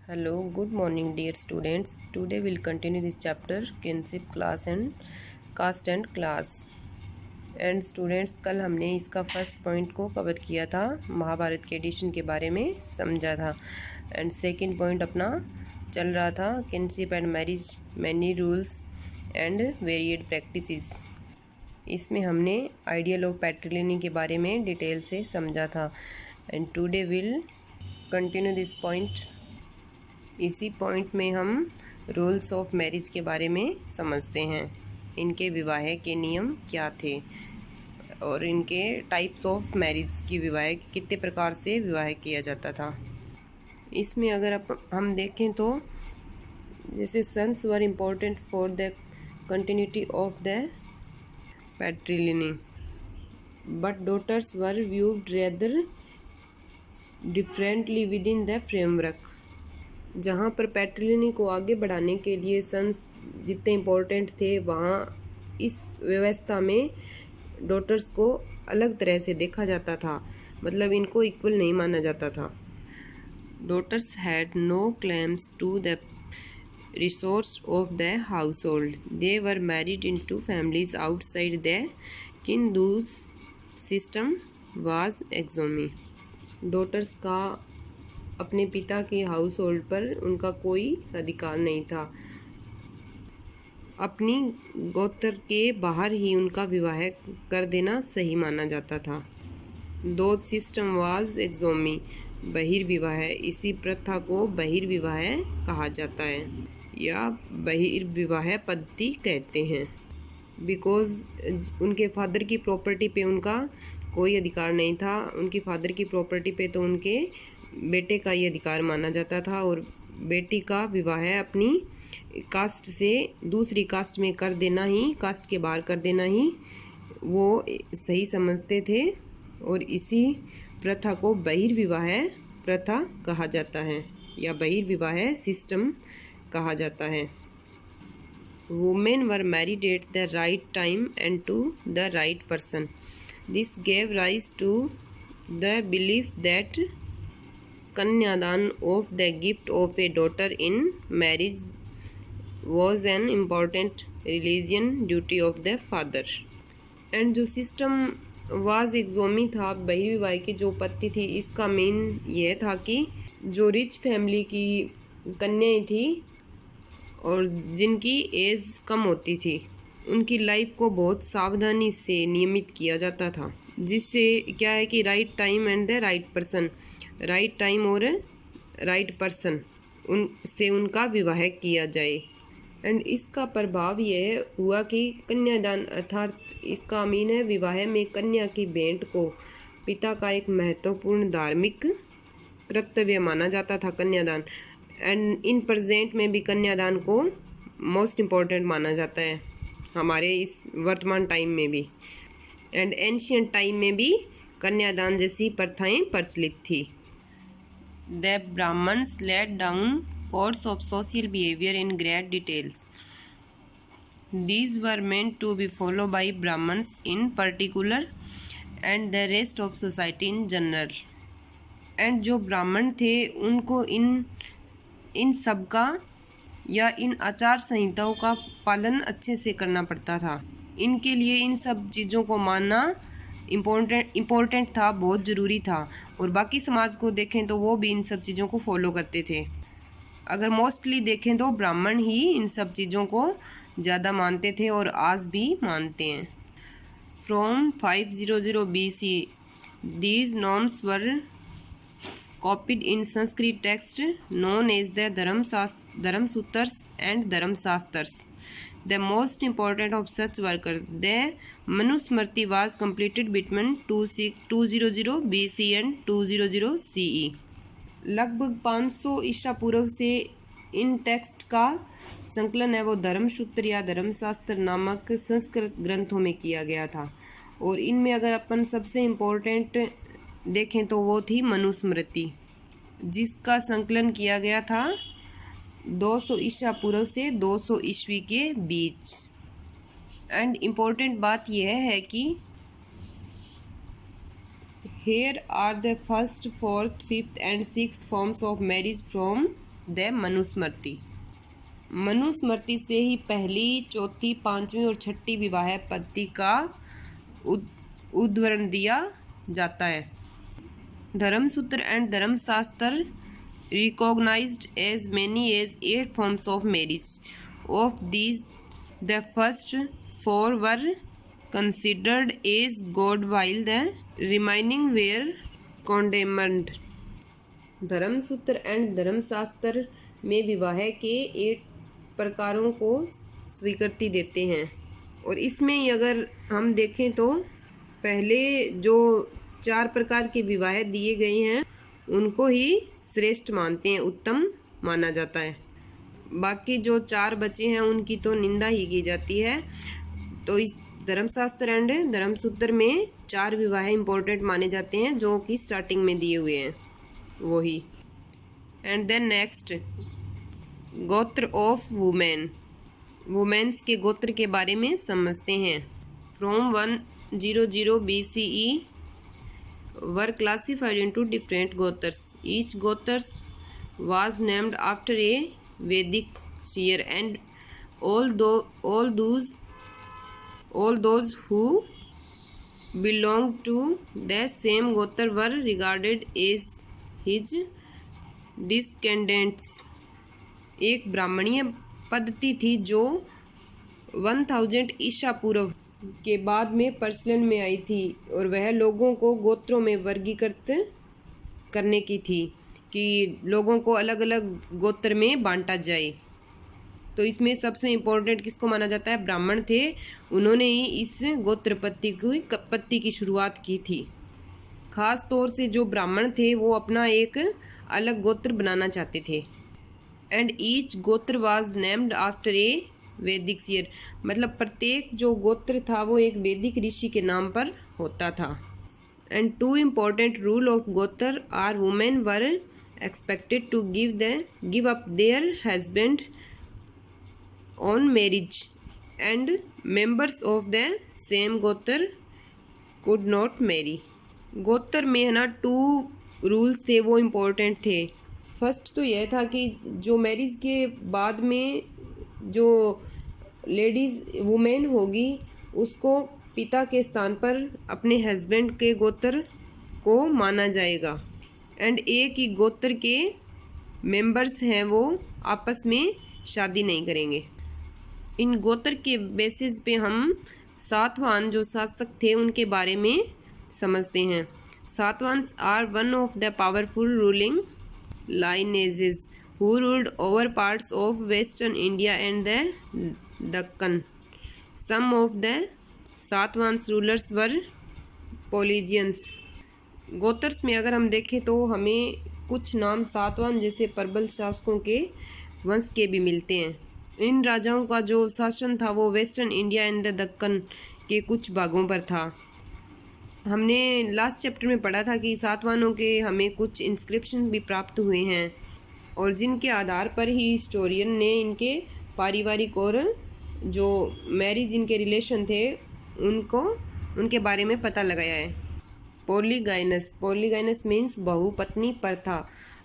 Hello, good morning, dear students. Today we'll continue this chapter kinship class and caste and class. And students, कल हमने इसका first point को cover किया था, महाभारत के एडिशन के बारे में समझा था। एंड सेकंड पॉइंट अपना चल रहा था kinship and marriage, many rules and varied practices. इसमें हमने आइडियल ऑफ पैट्रिलिनी के बारे में डिटेल से समझा था। And today will continue this point. इसी पॉइंट में हम रूल्स ऑफ मैरिज के बारे में समझते हैं, इनके विवाह के नियम क्या थे और इनके टाइप्स ऑफ मैरिज की विवाह कितने प्रकार से विवाह किया जाता था। इसमें अगर हम देखें तो जैसे sons were important for the continuity of the patriliny but daughters were viewed rather differently within the framework. जहाँ पर पैट्रिलिनी को आगे बढ़ाने के लिए सन्स जितने इम्पोर्टेंट थे, वहाँ इस व्यवस्था में डॉटर्स को अलग तरह से देखा जाता था, मतलब इनको इक्वल नहीं माना जाता था। Daughters had no claims to the resource of the household, they were married into families outside the kin those system was exogamy. Daughters का अपने पिता के हाउस होल्ड पर उनका कोई अधिकार नहीं था, अपनी गोत्र के बाहर ही उनका विवाह कर देना सही माना जाता था। दो सिस्टम वाज एक्सोमी, बहिर्विवाह, इसी प्रथा को बहिर्विवाह कहा जाता है या बहिर्विवाह पद्धति कहते हैं। बिकॉज उनके फादर की प्रॉपर्टी पे उनका कोई अधिकार नहीं था, उनकी फादर की प्रॉपर्टी पे तो उनके बेटे का ही अधिकार माना जाता था, और बेटी का विवाह अपनी कास्ट से दूसरी कास्ट में कर देना ही, कास्ट के बाहर कर देना ही वो सही समझते थे, और इसी प्रथा को बहिर्विवाह प्रथा कहा जाता है या बहिर्विवाह सिस्टम कहा जाता है। Women were married at the right time and to the right person. This gave rise to the belief that kanyadan of the gift of a daughter in marriage was an important religion duty of the father. And जो system was exogamy था, बहिर्विवाह की जो पद्धति थी, इसका main यह था कि जो रिच फैमिली की कन्याएं थी और जिनकी एज कम होती थी, उनकी लाइफ को बहुत सावधानी से नियमित किया जाता था, जिससे क्या है कि right time and the right person, right time और राइट पर्सन उनसे उनका विवाह किया जाए। एंड इसका प्रभाव यह हुआ कि कन्यादान, अर्थात इसका मीन है विवाह में कन्या की भेंट को पिता का एक महत्वपूर्ण धार्मिक कर्तव्य माना जाता था, कन्यादान। एंड इन प्रेजेंट में भी कन्यादान को मोस्ट इम्पॉर्टेंट माना जाता है, हमारे इस वर्तमान टाइम में भी। एंड एंशियंट टाइम में भी कन्यादान जैसी प्रथाएं प्रचलित थी। The Brahmins laid down codes of social behavior in great details. These were meant to be followed by Brahmins in particular and the rest of society in general. And जो ब्राह्मण थे उनको इन सब का या इन आचार संहिताओं का पालन अच्छे से करना पड़ता था। इनके लिए इन सब चीज़ों को मानना इम्पोर्टेंट था, बहुत ज़रूरी था। और बाकी समाज को देखें तो वो भी इन सब चीज़ों को फॉलो करते थे। अगर मोस्टली देखें तो ब्राह्मण ही इन सब चीज़ों को ज़्यादा मानते थे और आज भी मानते हैं। From 500 BC these norms were copied in Sanskrit text known as the Dharmasutras and Dharmashastras. The most important of such workers, the Manusmriti, was completed between 200 BC and 200 CE. लगभग 500 ईसा पूर्व से इन टेक्स्ट का संकलन है वो धर्मसूत्र या धर्मशास्त्र नामक संस्कृत ग्रंथों में किया गया था। और इनमें अगर अपन सबसे इम्पोर्टेंट देखें तो वो थी मनुस्मृति, जिसका संकलन किया गया था 200 ईसा पूर्व से 200 ईस्वी के बीच। एंड इम्पोर्टेंट बात यह है कि here are the first, fourth, fifth and sixth forms of marriage from the Manusmriti. Manusmriti से ही पहली, चौथी, पांचवी और छठी विवाह पद्धति का उदाहरण दिया जाता है। धर्मसूत्र एंड धर्मशास्त्र recognized as many as 8 forms of marriage. Of these, the first 4 were considered as good, while the remaining were condemned. Dharmasutra and धर्मशास्त्र में विवाह के 8 प्रकारों को स्वीकृति देते हैं, और इसमें अगर हम देखें तो पहले जो 4 प्रकार के विवाह दिए गए हैं उनको ही श्रेष्ठ मानते हैं, उत्तम माना जाता है। बाकी जो 4 बचे हैं उनकी तो निंदा ही की जाती है। तो इस धर्मशास्त्र एंड धर्मसूत्र में 4 विवाह इंपॉर्टेंट माने जाते हैं जो कि स्टार्टिंग में दिए हुए हैं वही। एंड देन नेक्स्ट, गोत्र ऑफ वुमेन। वुमेन्स के गोत्र के बारे में समझते हैं। From 100 BCE were classified into different gotras. Each gotra was named after a Vedic seer, and all those who belonged to the same gotra were regarded as his descendants. एक ब्राह्मणीय पद्धति थी जो 1000 ईसा पूर्व के बाद में प्रचलन में आई थी, और वह लोगों को गोत्रों में वर्गीकृत करने की थी कि लोगों को अलग अलग गोत्र में बांटा जाए। तो इसमें सबसे इम्पोर्टेंट किसको माना जाता है? ब्राह्मण थे, उन्होंने ही इस गोत्र पत्ति की शुरुआत की थी। खास तौर से जो ब्राह्मण थे वो अपना एक अलग गोत्र बनाना चाहते थे। एंड ईच गोत्र वाज नेम्ड आफ्टर ए वैदिक सीयर, मतलब प्रत्येक जो गोत्र था वो एक वैदिक ऋषि के नाम पर होता था। And 2 important rule of gotra are women were expected to give up their husband on marriage, and members of the same gotra could not marry. Gotra में है ना 2 रूल्स थे वो इम्पोर्टेंट थे। फर्स्ट तो यह था कि जो मैरिज के बाद में जो लेडीज़ वुमेन होगी उसको पिता के स्थान पर अपने हस्बैंड के गोत्र को माना जाएगा, एंड एक ही गोत्र के मेंबर्स हैं वो आपस में शादी नहीं करेंगे। इन गोत्र के बेसिस पे हम सातवाहन जो शासक थे उनके बारे में समझते हैं। Satavahanas are one of the powerful ruling lineages who ruled over parts of western India and the Deccan. Some of the Satavahans rulers were Polynesians. गोत्रस में अगर हम देखें तो हमें कुछ नाम सातवाहन जैसे प्रबल शासकों के वंश के भी मिलते हैं। इन राजाओं का जो शासन था वो western India and the Deccan के कुछ भागों पर था। हमने लास्ट चैप्टर में पढ़ा था कि सातवाहनों के हमें कुछ इंस्क्रिप्शन भी प्राप्त हुए हैं, और जिनके आधार पर ही हिस्टोरियन ने इनके पारिवारिक और जो मैरिज इनके रिलेशन थे उनके बारे में पता लगाया है। पॉलीगाइनस मीन्स बहुपत्नी प्रथा,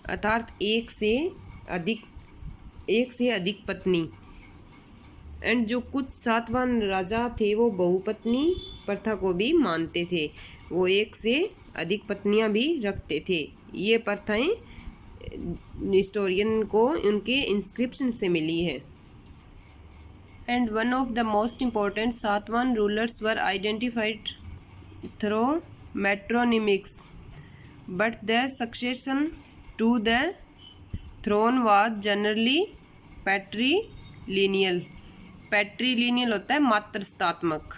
अर्थात एक से अधिक पत्नी। एंड जो कुछ सातवाहन राजा थे वो बहुपत्नी प्रथा को भी मानते थे, वो एक से अधिक पत्नियां भी रखते थे। ये प्रथाएं हिस्टोरियन को उनके इंस्क्रिप्शन से मिली है। And one of the most important Satavahana rulers were identified through metronymics, but the succession to the throne was generally patrilineal होता है मातृस्तात्मक।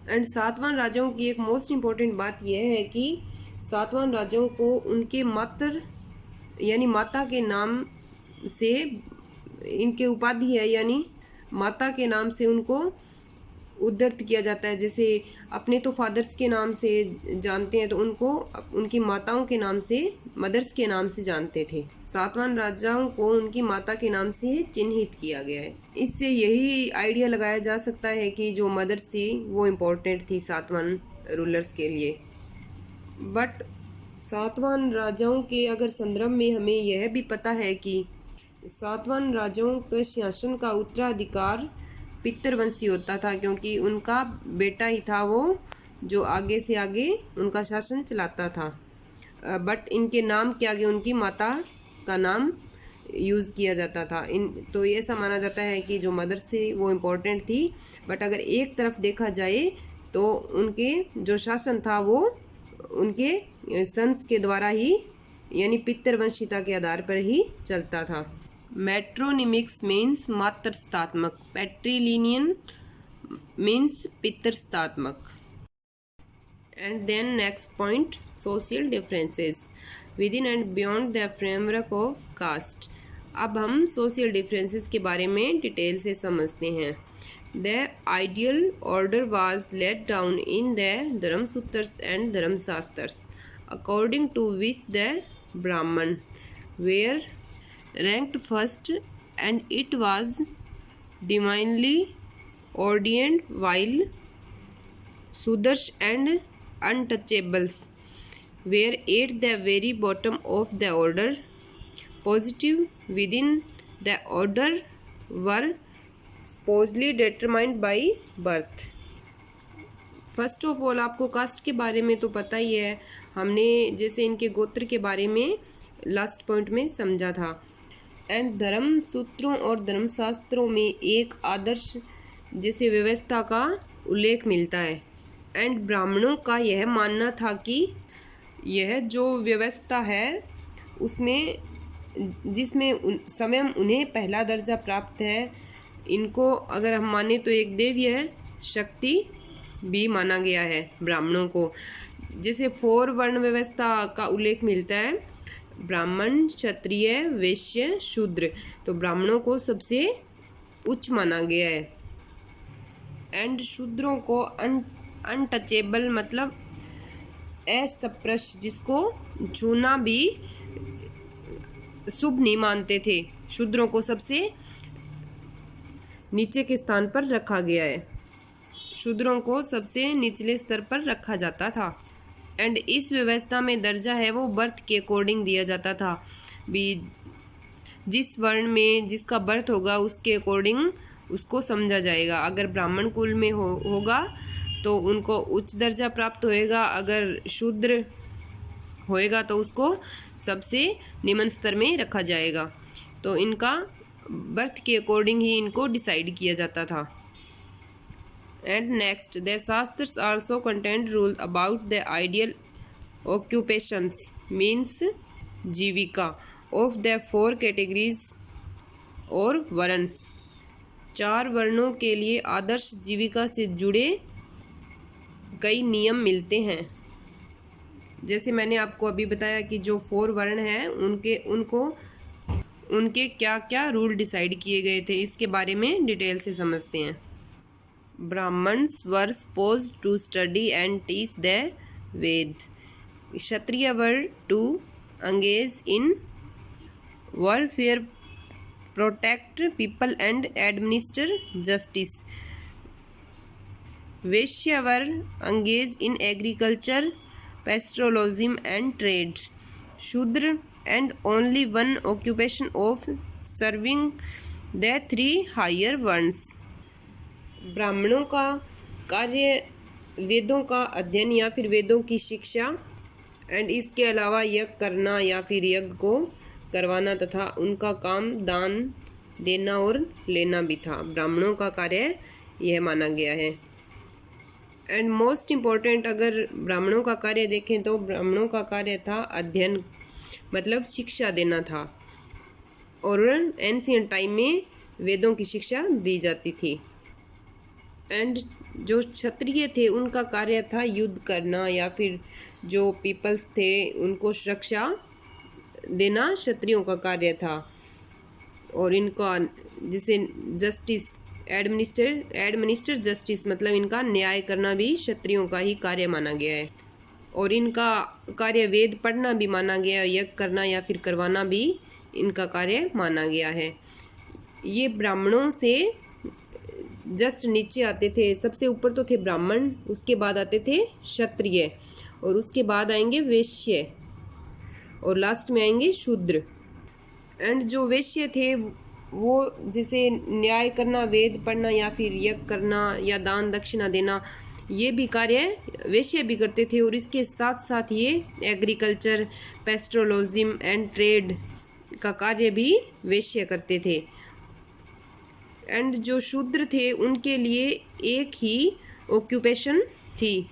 एंड सातवाहन राजाओं की एक मोस्ट इम्पोर्टेंट बात यह है कि सातवाहन राजाओं को उनके मातृ यानी माता के नाम से इनके उपाधि है, यानी माता के नाम से उनको उद्धृत किया जाता है। जैसे अपने तो फादर्स के नाम से जानते हैं तो उनको उनकी माताओं के नाम से, मदर्स के नाम से जानते थे। सातवाहन राजाओं को उनकी माता के नाम से चिन्हित किया गया है। इससे यही आइडिया लगाया जा सकता है कि जो मदर्स थी वो इम्पोर्टेंट थी सातवाहन रूलर्स के लिए। बट सातवाहन राजाओं के अगर संदर्भ में हमें यह भी पता है कि सातवाहन राजाओं के शासन का उत्तराधिकार पितृवंशी होता था, क्योंकि उनका बेटा ही था वो जो आगे से आगे उनका शासन चलाता था। बट इनके नाम के आगे उनकी माता का नाम यूज़ किया जाता था। तो ये ऐसा माना जाता है कि जो मदर्स थी वो इम्पोर्टेंट थी। बट अगर एक तरफ देखा जाए तो उनके जो शासन था वो उनके सन्स के द्वारा ही, यानी पितृवंशिता के आधार पर ही चलता था। मेट्रोनिमिक्स मीन्स मातृस्तात्मक, पैट्रीलिनियन मीन्स पितृस्तात्मक। And then next point, social differences within and beyond the framework of caste। अब हम social differences के बारे में डिटेल से समझते हैं। The ideal order was laid down in the Dharma Sutras and Dharma Shastras, according to which the Brahman were ranked first, and it was divinely ordained, while Sudras and untouchables were at the very bottom of the order. Positive within the order were supposedly determined by birth। First of all आपको cast के बारे में तो पता ही है, हमने जैसे इनके गोत्र के बारे में लास्ट पॉइंट में समझा था। एंड धर्म सूत्रों और धर्मशास्त्रों में एक आदर्श जैसे व्यवस्था का उल्लेख मिलता है। एंड ब्राह्मणों का यह मानना था कि यह जो व्यवस्था है उसमें जिसमें स्वयं उन्हें पहला दर्जा प्राप्त है, इनको अगर हम माने तो एक देवीय शक्ति भी माना गया है ब्राह्मणों को। जैसे 4 वर्ण व्यवस्था का उल्लेख मिलता है, ब्राह्मण, क्षत्रिय, वैश्य, शूद्र, तो ब्राह्मणों को सबसे उच्च माना गया है। एंड शूद्रों को अनटचेबल मतलब अस्पृश्य, जिसको छूना भी शुभ नहीं मानते थे, शूद्रों को सबसे नीचे के स्थान पर रखा गया है। शूद्रों को सबसे निचले स्तर पर रखा जाता था। एंड इस व्यवस्था में दर्जा है वो बर्थ के अकॉर्डिंग दिया जाता था भी, जिस वर्ण में जिसका बर्थ होगा उसके अकॉर्डिंग उसको समझा जाएगा। अगर ब्राह्मण कुल में होगा तो उनको उच्च दर्जा प्राप्त होएगा, अगर शूद्र होएगा तो उसको सबसे निम्न स्तर में रखा जाएगा। तो इनका बर्थ के अकॉर्डिंग ही इनको डिसाइड किया जाता था। And next, the Shastras also content rule about the ideal occupations means जीविका ऑफ द 4 कैटेगरीज और वर्ण्स। 4 वर्णों के लिए आदर्श जीविका से जुड़े कई नियम मिलते हैं। जैसे मैंने आपको अभी बताया कि जो 4 वर्ण हैं उनके क्या क्या रूल डिसाइड किए गए थे, इसके बारे में डिटेल से समझते हैं। Brahmins were supposed to study and teach the Veda. Kshatriya were to engage in warfare, protect people and administer justice. Vaishya were engaged in agriculture, pastoralism and trade. Shudra and only one occupation of serving the 3 higher ones. ब्राह्मणों का कार्य वेदों का अध्ययन या फिर वेदों की शिक्षा एंड इसके अलावा यज्ञ करना या फिर यज्ञ को करवाना तथा उनका काम दान देना और लेना भी था। ब्राह्मणों का कार्य यह माना गया है। एंड मोस्ट इम्पॉर्टेंट अगर ब्राह्मणों का कार्य देखें तो ब्राह्मणों का कार्य था अध्ययन, मतलब शिक्षा देना था। और एंशिएंट टाइम में वेदों की शिक्षा दी जाती थी। एंड जो क्षत्रिय थे उनका कार्य था युद्ध करना या फिर जो पीपल्स थे उनको सुरक्षा देना क्षत्रियों का कार्य था। और इनका जिसे जस्टिस एडमिनिस्टर जस्टिस मतलब इनका न्याय करना भी क्षत्रियों का ही कार्य माना गया है। और इनका कार्य वेद पढ़ना भी माना गया, यज्ञ करना या फिर करवाना भी इनका कार्य माना गया है। ये ब्राह्मणों से जस्ट नीचे आते थे। सबसे ऊपर तो थे ब्राह्मण, उसके बाद आते थे क्षत्रिय और उसके बाद आएंगे वैश्य और लास्ट में आएंगे शूद्र। एंड जो वैश्य थे वो जैसे न्याय करना, वेद पढ़ना या फिर यज्ञ करना या दान दक्षिणा देना, ये भी कार्य वैश्य भी करते थे। और इसके साथ साथ ये एग्रीकल्चर, पेस्ट्रोलॉजिज्म एंड ट्रेड का कार्य भी वैश्य करते थे। एंड जो शूद्र थे उनके लिए एक ही ऑक्यूपेशन थी,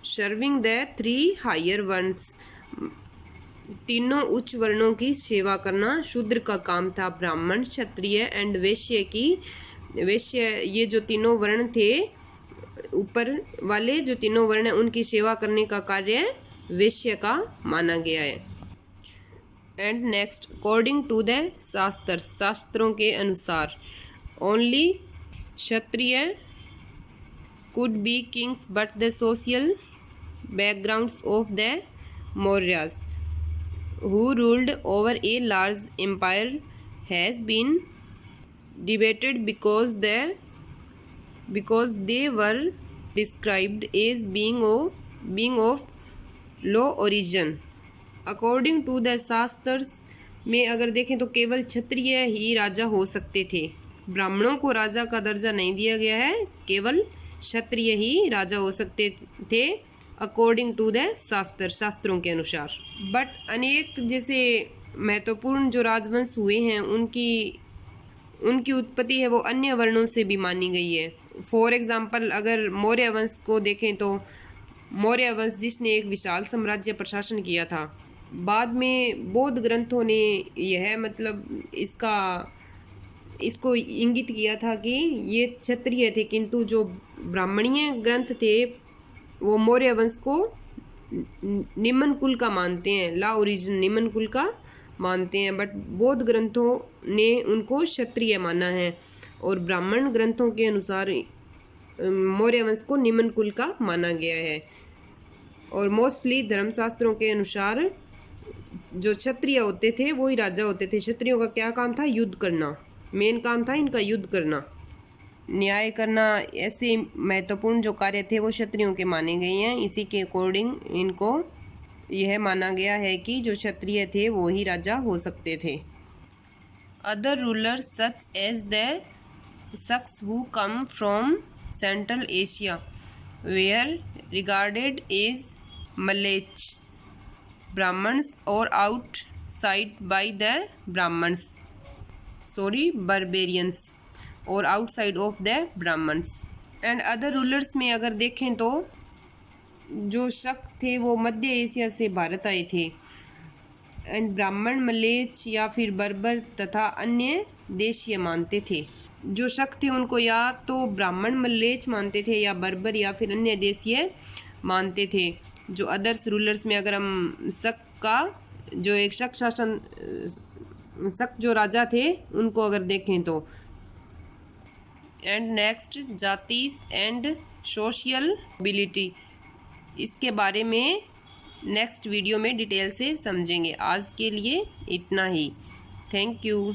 सर्विंग द 3 हायर वर्न्स, तीनों उच्च वर्णों की सेवा करना शूद्र का काम था। ब्राह्मण, क्षत्रिय एंड वैश्य ये जो तीनों वर्ण थे, ऊपर वाले जो तीनों वर्ण हैं उनकी सेवा करने का कार्य वैश्य का माना गया है। And next, according to the shastra, शास्त्रों के अनुसार only Kshatriya could be kings but the social backgrounds of the Mauryas who ruled over a large empire has been debated because they were described as being of low origin. According to the शास्त्र में अगर देखें तो केवल क्षत्रिय ही राजा हो सकते थे, ब्राह्मणों को राजा का दर्जा नहीं दिया गया है, केवल क्षत्रिय ही राजा हो सकते थे अकॉर्डिंग टू द शास्त्र, शास्त्रों के अनुसार। बट अनेक जैसे महत्वपूर्ण जो राजवंश हुए हैं उनकी उत्पत्ति है वो अन्य वर्णों से भी मानी गई है। फॉर एग्जांपल अगर मौर्य वंश को देखें तो मौर्य वंश जिसने एक विशाल साम्राज्य प्रशासन किया था, बाद में बौद्ध ग्रंथों ने यह मतलब इसको इंगित किया था कि ये क्षत्रिय थे, किंतु जो ब्राह्मणीय ग्रंथ थे वो मौर्य वंश को निम्न कुल का मानते हैं, ला ओरिजिन निम्न कुल का मानते हैं। बट बौद्ध ग्रंथों ने उनको क्षत्रिय माना है और ब्राह्मण ग्रंथों के अनुसार मौर्य वंश को निम्न कुल का माना गया है। और मोस्टली धर्मशास्त्रों के अनुसार जो क्षत्रिय होते थे वो ही राजा होते थे। क्षत्रियों का क्या काम था? युद्ध करना, मेन काम था इनका युद्ध करना, न्याय करना, ऐसे महत्वपूर्ण जो कार्य थे वो क्षत्रियों के माने गए हैं। इसी के अकॉर्डिंग इनको यह माना गया है कि जो क्षत्रिय थे वो ही राजा हो सकते थे। Other rulers such as the Shakas who come from central Asia were regarded as mlechchha Brahmans और आउटसाइड बाय द बर्बेरियंस और outside of the Brahmans. And other rulers में अगर देखें तो जो शक थे वो मध्य एशिया से भारत आए थे। एंड ब्राह्मण मलेच या फिर बर्बर तथा अन्य देशीय मानते थे। जो शक थे उनको या तो ब्राह्मण मलेच मानते थे या बर्बर या फिर अन्य देशीय मानते थे। जो अदर्स रूलर्स में अगर हम शक का जो एक शक जो राजा थे उनको अगर देखें तो। एंड नेक्स्ट, जातीस एंड सोशल मोबिलिटी, इसके बारे में नेक्स्ट वीडियो में डिटेल से समझेंगे। आज के लिए इतना ही। Thank you.